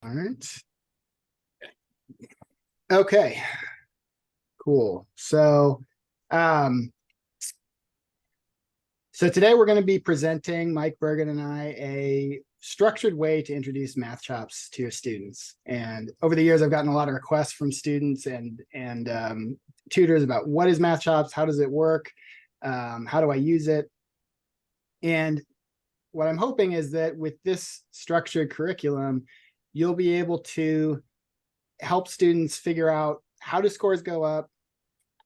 All right. Okay, cool. So today we're going to be presenting, Mike Bergen and I, a structured way to introduce Mathchops to your students. And over the years, I've gotten a lot of requests from students and tutors about what is Mathchops, how does it work, how do I use it? And what I'm hoping is that with this structured curriculum, you'll be able to help students figure out how do scores go up,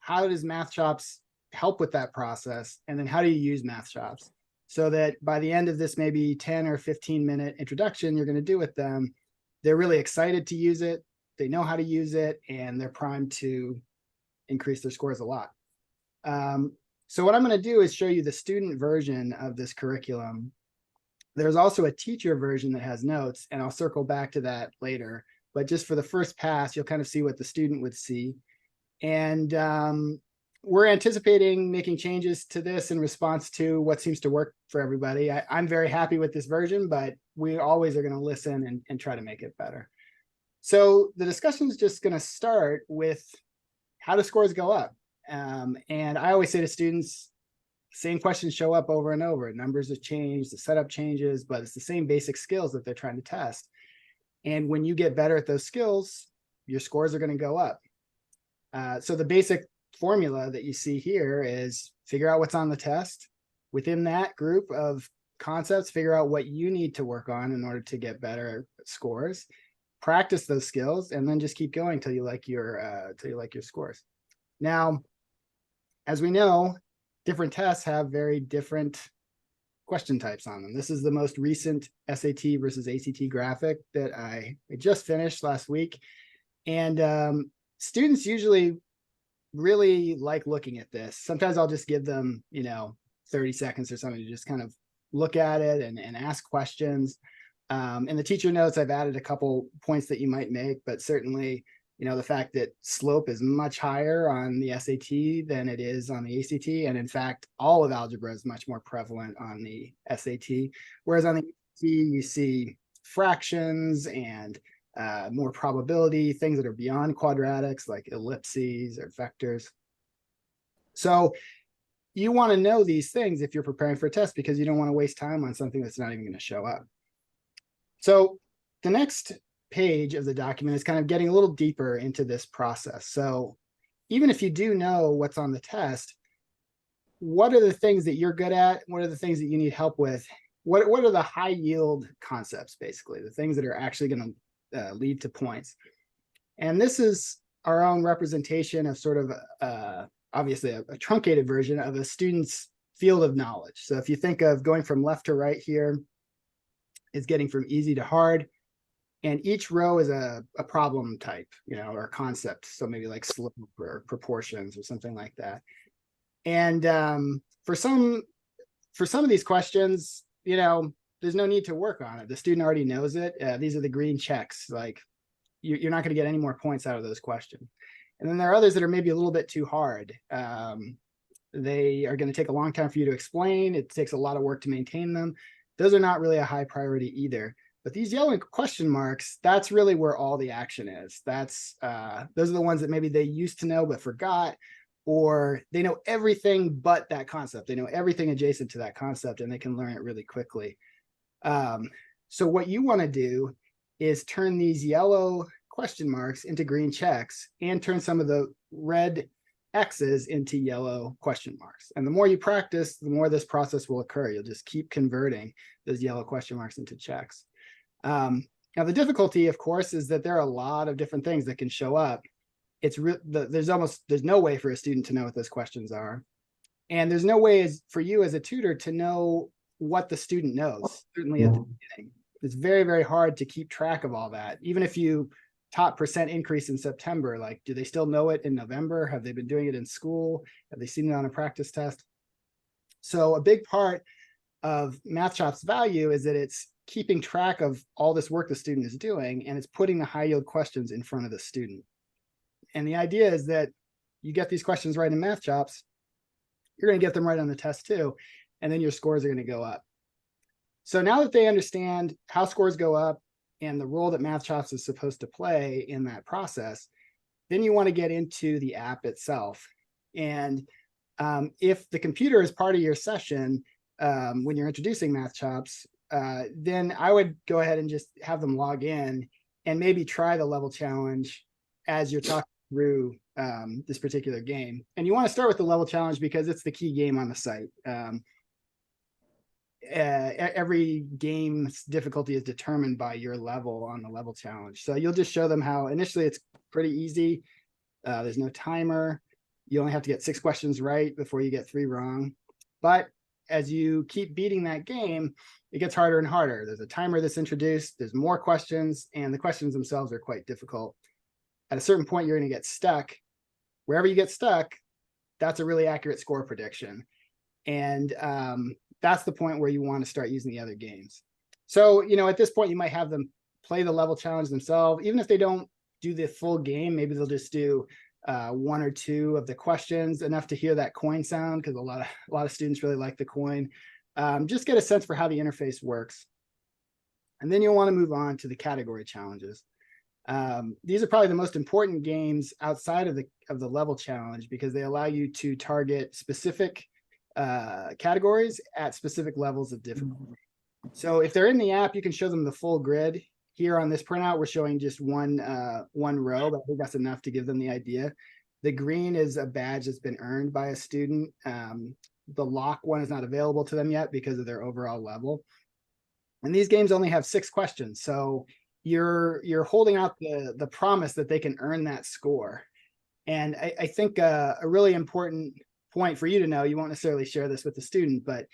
how does Mathchops help with that process, and then how do you use Mathchops, so that by the end of this maybe 10 or 15-minute introduction you're going to do with them, they're really excited to use it, they know how to use it, and they're primed to increase their scores a lot. So what I'm going to do is show you the student version of this curriculum. There's also a teacher version that has notes, and I'll circle back to that later. But just for the first pass, you'll kind of see what the student would see. And we're anticipating making changes to this in response to what seems to work for everybody. I'm very happy with this version, but we always are going to listen and try to make it better. So the discussion is just going to start with how do scores go up? And I always say to students, same questions show up over and over. Numbers have changed, the setup changes, but it's the same basic skills that they're trying to test. And when you get better at those skills, your scores are going to go up. So the basic formula that you see here is figure out what's on the test. Within that group of concepts, figure out what you need to work on in order to get better scores. Practice those skills, and then just keep going till you like your scores. Now, as we know, different tests have very different question types on them. This is the most recent SAT versus ACT graphic that I just finished last week. And students usually really like looking at this. Sometimes I'll just give them, 30 seconds or something to just kind of look at it and ask questions. In the teacher notes, I've added a couple points that you might make, but certainly, the fact that slope is much higher on the SAT than it is on the ACT. And in fact, all of algebra is much more prevalent on the SAT. Whereas on the ACT, you see fractions and more probability, things that are beyond quadratics like ellipses or vectors. So you want to know these things if you're preparing for a test, because you don't want to waste time on something that's not even going to show up. So the next page of the document is kind of getting a little deeper into this process. So even if you do know what's on the test, what are the things that you're good at? What are the things that you need help with? What are the high yield concepts, basically, the things that are actually going to lead to points? And this is our own representation of sort of obviously a truncated version of a student's field of knowledge. So if you think of going from left to right here, it's getting from easy to hard. And each row is a problem type, or a concept. So maybe like slope or proportions or something like that. And for some of these questions, there's no need to work on it. The student already knows it. These are the green checks. Like you're not going to get any more points out of those questions. And then there are others that are maybe a little bit too hard. They are going to take a long time for you to explain. It takes a lot of work to maintain them. Those are not really a high priority either. But these yellow question marks, that's really where all the action is. Those are the ones that maybe they used to know but forgot, or they know everything but that concept. They know everything adjacent to that concept, and they can learn it really quickly. So what you want to do is turn these yellow question marks into green checks and turn some of the red X's into yellow question marks. And the more you practice, the more this process will occur. You'll just keep converting those yellow question marks into checks. Now, the difficulty, of course, is that there are a lot of different things that can show up. There's no way for a student to know what those questions are. And there's no way for you as a tutor to know what the student knows, certainly at the beginning. It's very, very hard to keep track of all that. Even if you taught percent increase in September, like, do they still know it in November? Have they been doing it in school? Have they seen it on a practice test? So a big part of Mathchops' value is that it's keeping track of all this work the student is doing, and it's putting the high yield questions in front of the student. And the idea is that you get these questions right in Mathchops, you're going to get them right on the test too, and then your scores are going to go up. So now that they understand how scores go up, and the role that Mathchops is supposed to play in that process, then you want to get into the app itself. And if the computer is part of your session, when you're introducing Mathchops, then I would go ahead and just have them log in and maybe try the level challenge as you're talking through this particular game. And you want to start with the level challenge because it's the key game on the site. Every game's difficulty is determined by your level on the level challenge. So you'll just show them how initially it's pretty easy. There's no timer. You only have to get 6 questions right before you get 3 wrong. But as you keep beating that game, it gets harder and harder. There's a timer that's introduced, there's more questions, and the questions themselves are quite difficult. At a certain point, you're going to get stuck. Wherever you get stuck, that's a really accurate score prediction. And that's the point where you want to start using the other games. So, at this point, you might have them play the level challenge themselves. Even if they don't do the full game, maybe they'll just do 1 or 2 of the questions, enough to hear that coin sound, because a lot of students really like the coin. Just get a sense for how the interface works. And then you'll want to move on to the category challenges. These are probably the most important games outside of the level challenge, because they allow you to target specific categories at specific levels of difficulty. So if they're in the app, you can show them the full grid. Here on this printout, we're showing just one row, but I think that's enough to give them the idea. The green is a badge that's been earned by a student. The lock one is not available to them yet because of their overall level. And these games only have 6 questions. So you're holding out the promise that they can earn that score. And I think a really important point for you to know, you won't necessarily share this with the student, but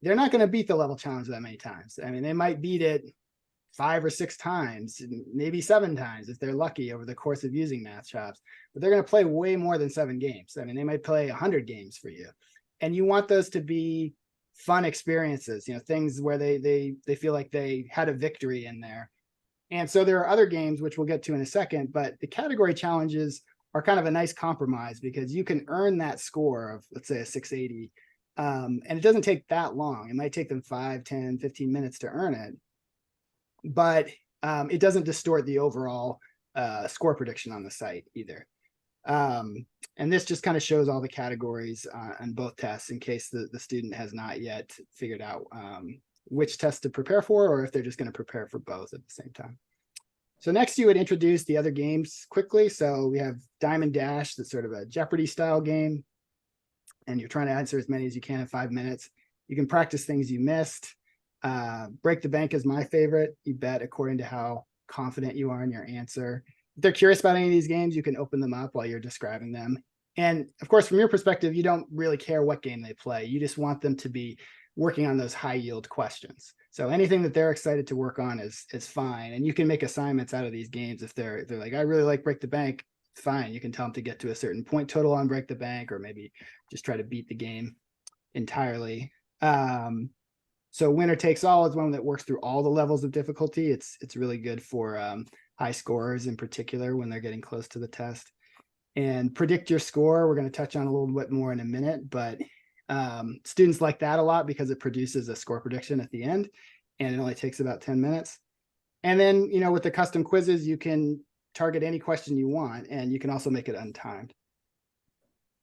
they're not going to beat the level challenge that many times. I mean, they might beat it 5 or 6 times, maybe 7 times if they're lucky over the course of using Mathchops, but they're going to play way more than 7 games. I mean, they might play 100 games for you, and you want those to be fun experiences, things where they feel like they had a victory in there. And so there are other games, which we'll get to in a second, but the category challenges are kind of a nice compromise, because you can earn that score of, let's say, a 680, and it doesn't take that long. It might take them 5, 10, 15 minutes to earn it, but it doesn't distort the overall score prediction on the site either. And this just kind of shows all the categories on both tests, in case the student has not yet figured out which test to prepare for, or if they're just going to prepare for both at the same time. So next, you would introduce the other games quickly. So we have Diamond Dash, that's sort of a Jeopardy style game, and you're trying to answer as many as you can in 5 minutes. You can practice things you missed. Break the Bank is my favorite. You bet according to how confident you are in your answer. If they're curious about any of these games, you can open them up while you're describing them. And of course, from your perspective, you don't really care what game they play. You just want them to be working on those high yield questions. So anything that they're excited to work on is fine. And you can make assignments out of these games. If they're like, I really like Break the Bank, fine. You can tell them to get to a certain point total on Break the Bank, or maybe just try to beat the game entirely. So Winner Takes All is one that works through all the levels of difficulty. It's really good for high scorers in particular when they're getting close to the test. And Predict Your Score, we're going to touch on a little bit more in a minute, but students like that a lot because it produces a score prediction at the end, and it only takes about 10 minutes. And then, with the custom quizzes, you can target any question you want, and you can also make it untimed.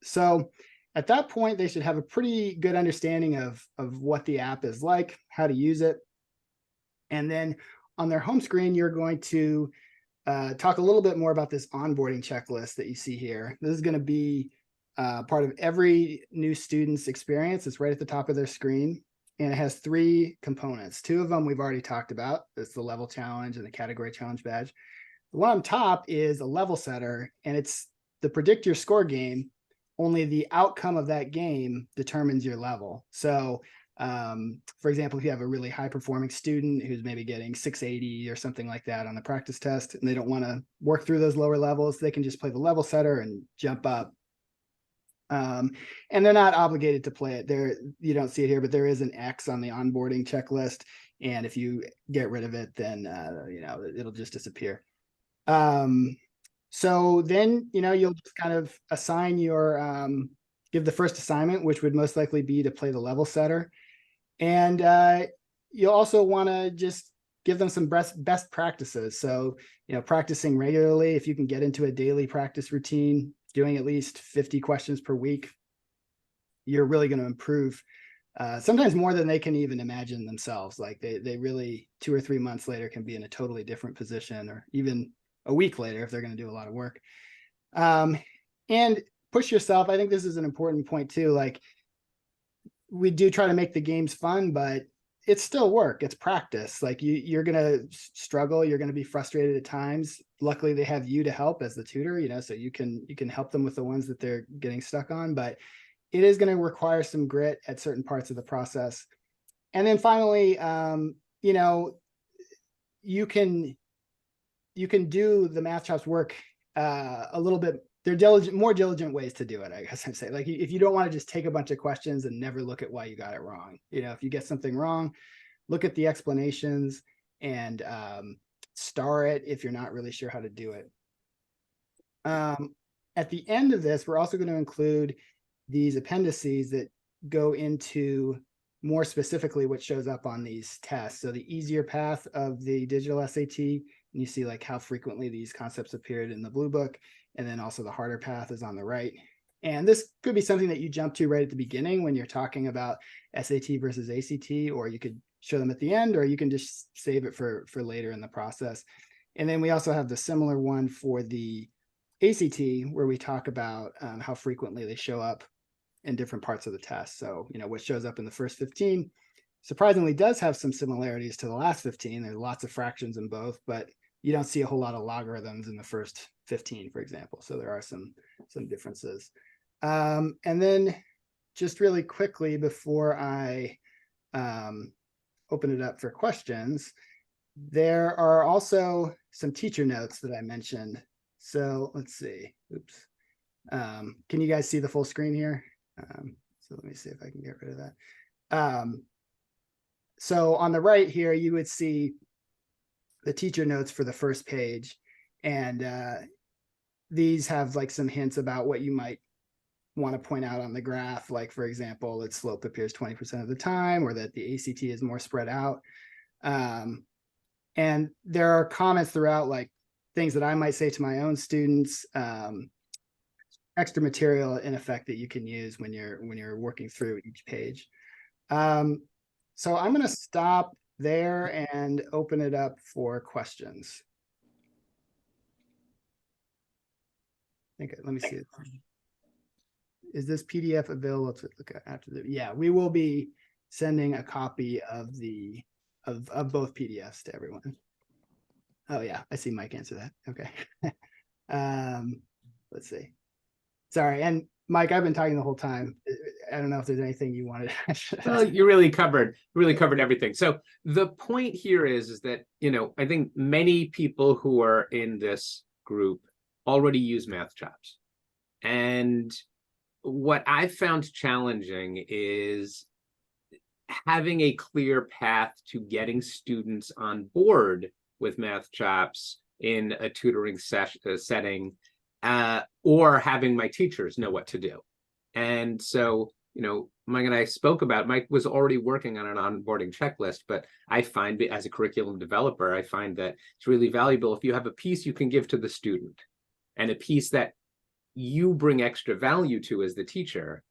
So at that point, they should have a pretty good understanding of what the app is like, how to use it. And then on their home screen, you're going to talk a little bit more about this onboarding checklist that you see here. This is going to be part of every new student's experience. It's right at the top of their screen, and it has 3 components. 2 of them we've already talked about. It's the level challenge and the category challenge badge. The one on top is a level setter, and it's the Predict Your Score game. Only the outcome of that game determines your level. So for example, if you have a really high performing student who's maybe getting 680 or something like that on the practice test, and they don't want to work through those lower levels, they can just play the level setter and jump up. And they're not obligated to play it. You don't see it here, but there is an X on the onboarding checklist. And if you get rid of it, then it'll just disappear. So then, you'll just kind of assign give the first assignment, which would most likely be to play the level setter. And you'll also want to just give them some best practices. So, practicing regularly, if you can get into a daily practice routine, doing at least 50 questions per week, you're really going to improve, sometimes more than they can even imagine themselves. Like they really 2 or 3 months later can be in a totally different position, or even a week later if they're going to do a lot of work. And push yourself. I think this is an important point too. Like, we do try to make the games fun, but it's still work. It's practice. Like you're going to struggle. You're going to be frustrated at times. Luckily, they have you to help as the tutor, so you can help them with the ones that they're getting stuck on, but it is going to require some grit at certain parts of the process. And then finally, you can do the Mathchops work a little bit. There are more diligent ways to do it, I guess I'd say. Like, if you don't want to just take a bunch of questions and never look at why you got it wrong, if you get something wrong, look at the explanations and star it if you're not really sure how to do it. At the end of this, we're also going to include these appendices that go into more specifically what shows up on these tests. So the easier path of the digital SAT, and you see like how frequently these concepts appeared in the blue book. And then also the harder path is on the right. And this could be something that you jump to right at the beginning when you're talking about SAT versus ACT, or you could show them at the end, or you can just save it for later in the process. And then we also have the similar one for the ACT, where we talk about how frequently they show up in different parts of the test. So, what shows up in the first 15 surprisingly does have some similarities to the last 15. There's lots of fractions in both, but you don't see a whole lot of logarithms in the first 15, for example. So there are some differences. And then just really quickly before I open it up for questions, there are also some teacher notes that I mentioned. So let's see. Oops. Can you guys see the full screen here? So let me see if I can get rid of that. So on the right here, you would see the teacher notes for the first page. And these have like some hints about what you might want to point out on the graph. Like, for example, that slope appears 20% of the time, or that the ACT is more spread out. And there are comments throughout, like things that I might say to my own students, extra material in effect that you can use when you're working through each page. So I'm going to stop there and open it up for questions. Okay, let me see it. Is this PDF available to look at after the? Yeah, we will be sending a copy of both PDFs to everyone. Oh yeah, I see Mike answer that. Okay. Let's see. Sorry, and Mike, I've been talking the whole time. I don't know if there's anything you wanted. Well, you really covered everything. So the point here is that, I think many people who are in this group already use Mathchops. And what I found challenging is having a clear path to getting students on board with Mathchops in a tutoring setting, or having my teachers know what to do. And so, Mike and I spoke about, Mike was already working on an onboarding checklist, but I find, as a curriculum developer, I find that it's really valuable if you have a piece you can give to the student and a piece that you bring extra value to as the teacher.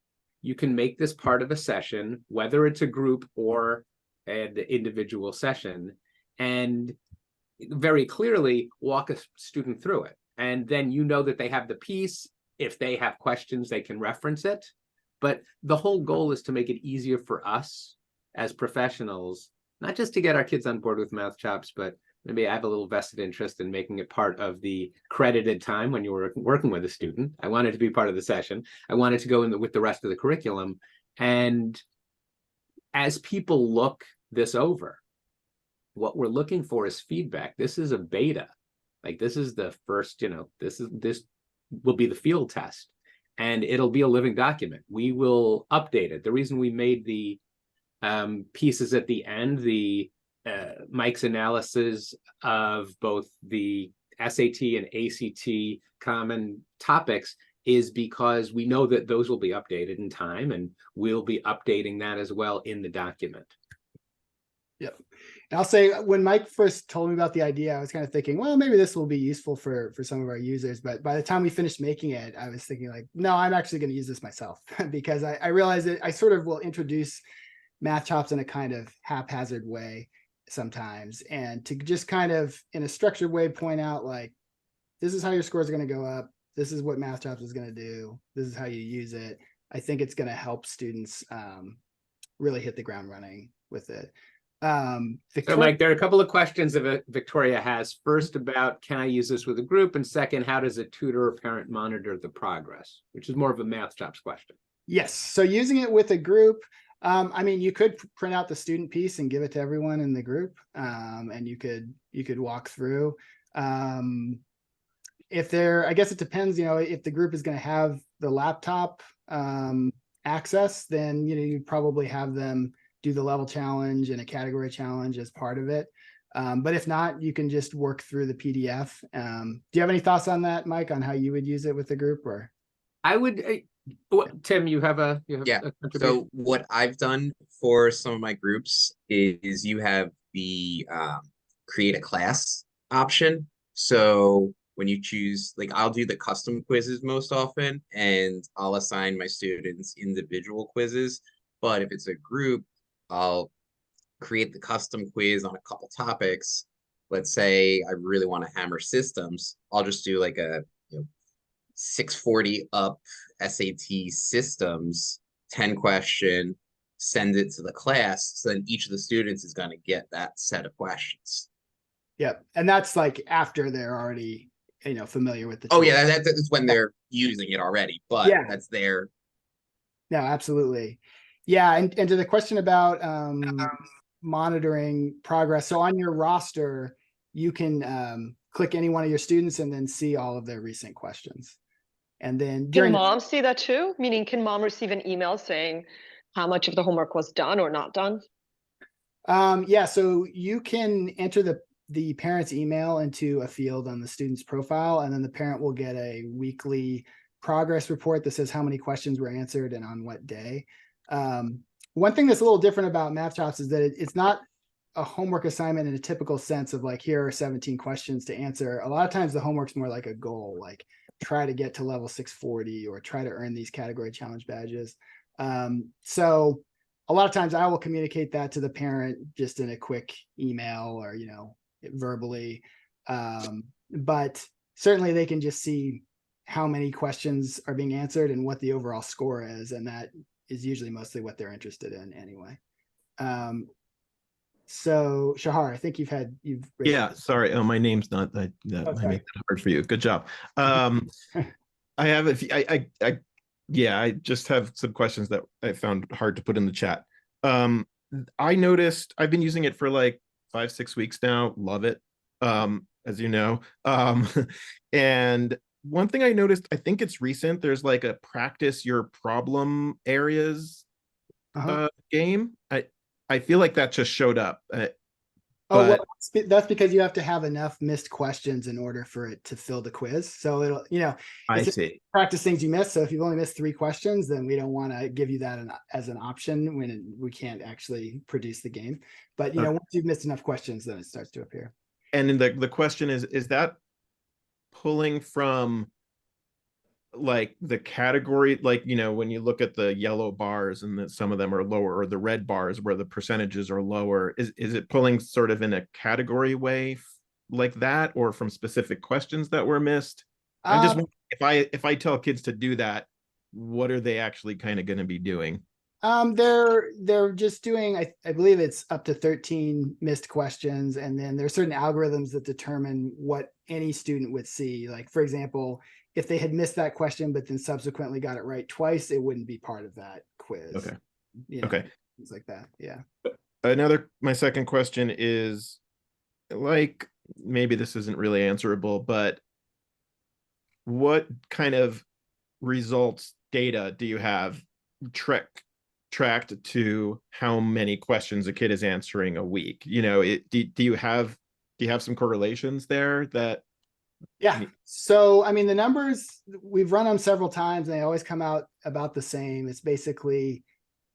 You can make this part of a session, whether it's a group or an individual session, and very clearly walk a student through it. And then that they have the piece. If they have questions, they can reference it. But the whole goal is to make it easier for us as professionals, not just to get our kids on board with Mathchops, but maybe I have a little vested interest in making it part of the credited time when you're working with a student. I want it to be part of the session. I want it to go in with the rest of the curriculum. And as people look this over, what we're looking for is feedback. This is a beta. Like, this is the first, this will be the field test, and it'll be a living document. We will update it. The reason we made the pieces at the end, the Mike's analysis of both the SAT and ACT common topics, is because we know that those will be updated in time, and we'll be updating that as well in the document. Yep. And I'll say when Mike first told me about the idea, I was kind of thinking, well, maybe this will be useful for some of our users. But by the time we finished making it, I was thinking like, no, I'm actually going to use this myself because I realized that I sort of will introduce Mathchops in a kind of haphazard way sometimes. And to just kind of in a structured way, point out like, this is how your scores are going to go up. This is what Mathchops is going to do. This is how you use it. I think it's going to help students really hit the ground running with it. So Mike, there are a couple of questions that Victoria has. First about, can I use this with a group? And second, how does a tutor or parent monitor the progress? Which is more of a Mathchops question. Yes, so using it with a group, I mean, you could print out the student piece and give it to everyone in the group, and you could walk through. If there, I guess it depends, you know, if the group is going to have the laptop access, then, you know, you probably have them do the level challenge and a category challenge as part of it. But if not, you can just work through the PDF. Do you have any thoughts on that, Mike, on how you would use it with the group? Or I would, Tim, you have a So what I've done for some of my groups is you have the create a class option. So when you choose, like I'll do the custom quizzes most often, and I'll assign my students individual quizzes. But if it's a group, I'll create the custom quiz on a couple topics. Let's say I really want to hammer systems. I'll just do like a 640 up SAT systems, 10 question, send it to the class. So then each of the students is going to get that set of questions. Yep. And that's like after they're already, you know, familiar with the tool. tool. Yeah, that's when they're using it already, but yeah, that's their. No, absolutely. Yeah. And to the question about monitoring progress. So on your roster, you can click any one of your students and then see all of their recent questions. And then can mom see that too? Meaning, can mom receive an email saying how much of the homework was done or not done? Yeah, so you can enter the parent's email into a field on the student's profile, and then the parent will get a weekly progress report that says how many questions were answered and on what day. One thing that's a little different about Mathchops is that it's not a homework assignment in a typical sense of like, here are 17 questions to answer. A lot of times the homework's more like a goal, like try to get to level 640 or try to earn these category challenge badges. So a lot of times I will communicate that to the parent just in a quick email or, you know, verbally. But certainly they can just see how many questions are being answered and what the overall score is. And that is usually mostly what they're interested in anyway. So Shahar, I think you've yeah, sorry. Oh, my name's not that. I make that hard for you. Good job. I have I just have some questions that I found hard to put in the chat. I noticed I've been using it for like 5-6 weeks now. Love it. As you know. And one thing I noticed, I think it's recent, there's like a practice your problem areas game. I feel like that just showed up. Well, that's because you have to have enough missed questions in order for it to fill the quiz. So it'll, you know, I see. Practice things you missed. So if you've only missed 3 questions, then we don't want to give you that as an option when we can't actually produce the game. But, you know, once you've missed enough questions, then it starts to appear. And then the question is that pulling from like the category, like, you know, when you look at the yellow bars and that some of them are lower, or the red bars where the percentages are lower, is it pulling sort of in a category way like that, or from specific questions that were missed? I'm just if I tell kids to do that, what are they actually kind of going to be doing? They're just doing, I believe it's up to 13 missed questions, and then there's certain algorithms that determine what any student would see. Like, for example, if they had missed that question but then subsequently got it right twice, it wouldn't be part of that quiz. Okay. You know, okay. Things like that. Yeah. My second question is, like, maybe this isn't really answerable, but what kind of results data do you have tracked to how many questions a kid is answering a week? You know, do you have some correlations there that? Yeah. So, I mean, the numbers, we've run them several times and they always come out about the same. It's basically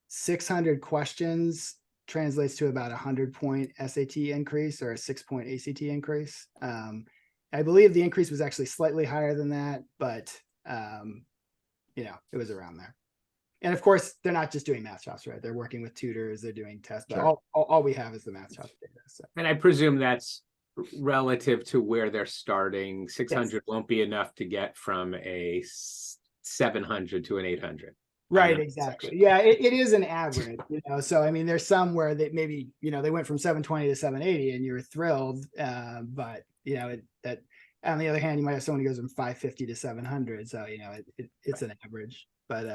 600 questions translates to about 100-point SAT increase or a 6-point ACT increase. I believe the increase was actually slightly higher than that, but it was around there. And of course, they're not just doing Mathchops, right? They're working with tutors, they're doing tests, but Sure. all we have is the Mathchops data. So. And I presume that's relative to where they're starting. 600 won't be enough to get from a 700 to an 800. Right, exactly. Yeah, it is an average, So I mean, there's some where they maybe, they went from 720 to 780 and you're thrilled. But that on the other hand, you might have someone who goes from 550 to 700. So, it's an average. But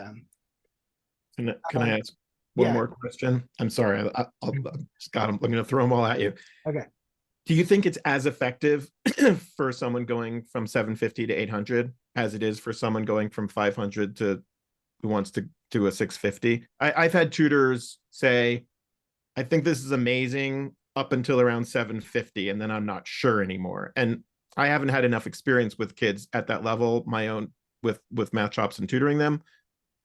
Can I ask one more question? I'm sorry, I'm going to throw them all at you. Okay. Do you think it's as effective for someone going from 750 to 800 as it is for someone going from 500 to who wants to do a 650? I've had tutors say, I think this is amazing up until around 750, and then I'm not sure anymore. And I haven't had enough experience with kids at that level, my own with Mathchops and tutoring them.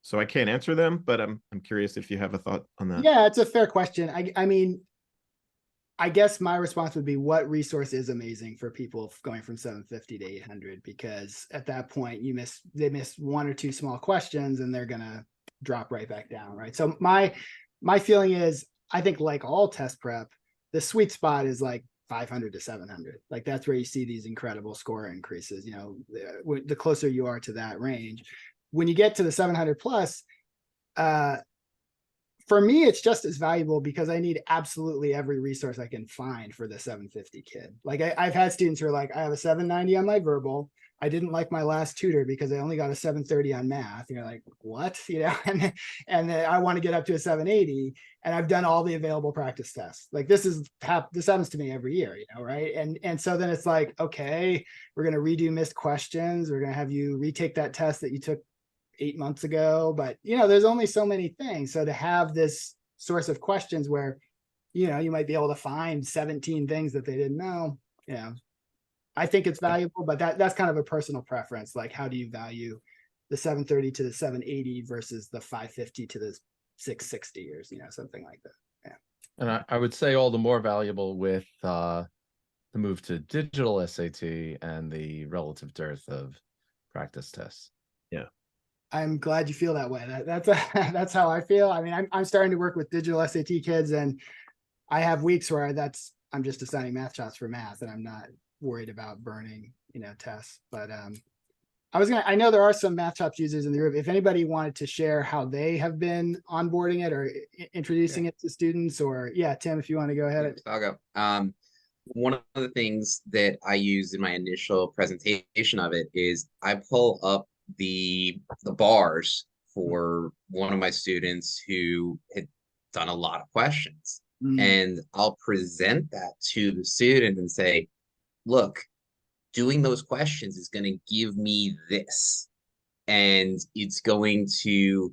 So I can't answer them, but I'm curious if you have a thought on that. Yeah, it's a fair question. I mean, I guess my response would be, what resource is amazing for people going from 750 to 800? Because at that point, they miss one or two small questions and they're gonna drop right back down, right? So my feeling is, I think like all test prep, the sweet spot is like 500 to 700. Like that's where you see these incredible score increases. The closer you are to that range. When you get to the 700 plus, for me, it's just as valuable because I need absolutely every resource I can find for the 750 kid. Like I've had students who are like, I have a 790 on my verbal. I didn't like my last tutor because I only got a 730 on math. And you're like, what? And I want to get up to a 780, and I've done all the available practice tests. Like this happens to me every year, right? And so then it's like, okay, we're going to redo missed questions. We're going to have you retake that test that you took 8 months ago, but there's only so many things. So to have this source of questions where you might be able to find 17 things that they didn't know, I think it's valuable, but that's kind of a personal preference. Like, how do you value the 730 to the 780 versus the 550 to the 660 or something like that? Yeah. And I would say all the more valuable with the move to digital SAT and the relative dearth of practice tests. Yeah. I'm glad you feel that way. That's how I feel. I mean, I'm starting to work with digital SAT kids, and I have weeks where I'm just assigning Mathchops for math, and I'm not worried about burning, tests. But I know there are some Mathchops users in the group. If anybody wanted to share how they have been onboarding it or introducing it to students, or Tim, if you want to go ahead. I'll go. One of the things that I use in my initial presentation of it is I pull up the bars for one of my students who had done a lot of questions, and I'll present that to the student and say, look, doing those questions is going to give me this, and it's going to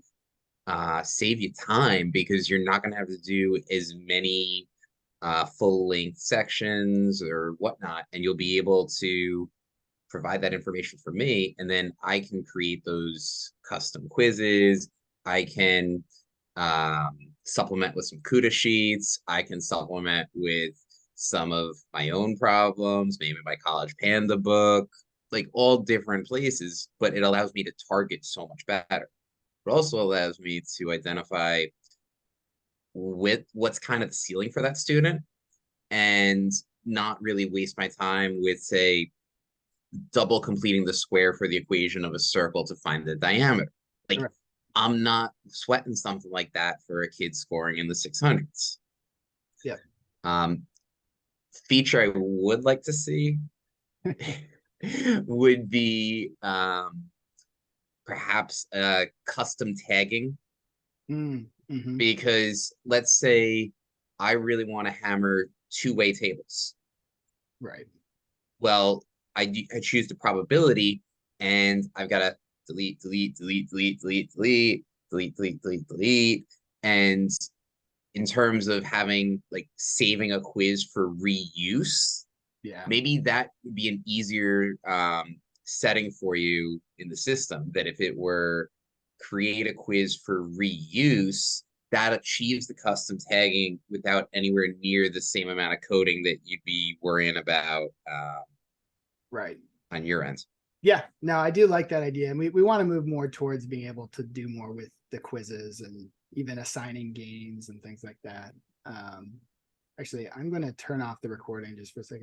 save you time because you're not going to have to do as many full-length sections or whatnot, and you'll be able to provide that information for me, and then I can create those custom quizzes. I can supplement with some CUDA sheets. I can supplement with some of my own problems, maybe my College Panda book, like all different places, but it allows me to target so much better. It also allows me to identify what's kind of the ceiling for that student and not really waste my time with, say, double completing the square for the equation of a circle to find the diameter. Like, sure. I'm not sweating something like that for a kid scoring in the 600s. Yeah. Feature I would like to see would be perhaps custom tagging. Mm-hmm. Because let's say I really want to hammer two-way tables. Right. Well, I choose the probability, and I've got to delete. And in terms of having, like, saving a quiz for reuse, maybe that would be an easier setting for you in the system, that if it were create a quiz for reuse, that achieves the custom tagging without anywhere near the same amount of coding that you'd be worrying about Right. on your end. Yeah, no, I do like that idea. And we want to move more towards being able to do more with the quizzes and even assigning games and things like that. Actually, I'm going to turn off the recording just for a second.